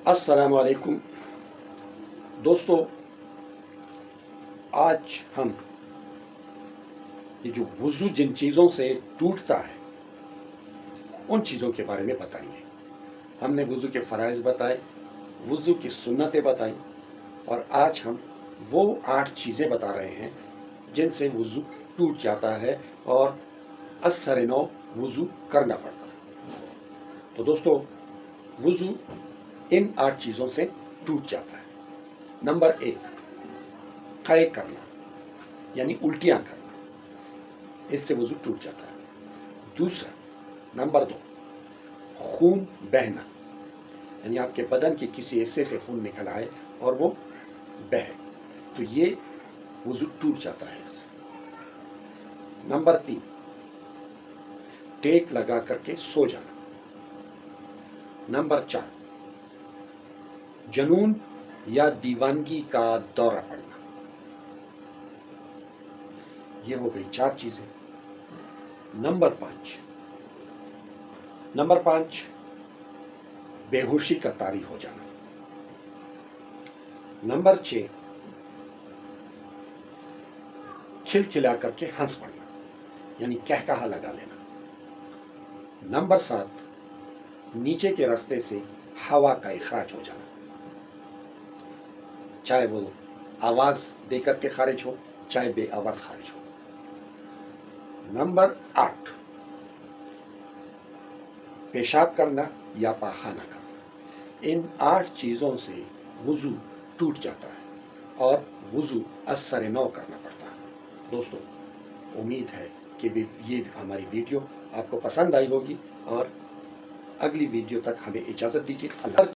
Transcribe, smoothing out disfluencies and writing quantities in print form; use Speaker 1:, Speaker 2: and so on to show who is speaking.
Speaker 1: अस्सलाम वालेकुम दोस्तों, आज हम ये जो वुज़ू जिन चीज़ों से टूटता है उन चीज़ों के बारे में बताएंगे। हमने वुज़ू के फ़राइज़ बताए, वुज़ू की सुन्नतें बताई और आज हम वो 8 चीज़ें बता रहे हैं जिनसे वुज़ू टूट जाता है और असर नौ वुज़ू करना पड़ता है। तो दोस्तों, वुज़ू इन 8 चीज़ों से टूट जाता है। नंबर 1, क़य करना यानी उल्टियाँ करना, इससे वुज़ू टूट जाता है। दूसरा, नंबर 2, खून बहना यानी आपके बदन के किसी हिस्से से खून निकल आए और वो बहे, तो ये वुज़ू टूट जाता है इससे। नंबर 3, टेक लगा करके सो जाना। नंबर 4, जनून या दीवानगी का दौरा पड़ना। ये हो गई 4 चीजें। नंबर 5, बेहोशी का तारी हो जाना। नंबर 6, खिलखिला करके हंस पड़ना यानी कहकहा लगा लेना। नंबर 7, नीचे के रास्ते से हवा का इखराज हो जाना, चाहे वो आवाज देकर के खारिज हो चाहे बे आवाज खारिज हो। नंबर 8, पेशाब करना या पाखाना करना। इन 8 चीज़ों से वुज़ू टूट जाता है और वुज़ू असर नौ करना पड़ता है। दोस्तों, उम्मीद है कि ये हमारी वीडियो आपको पसंद आई होगी और अगली वीडियो तक हमें इजाज़त दीजिए। अल्लाह।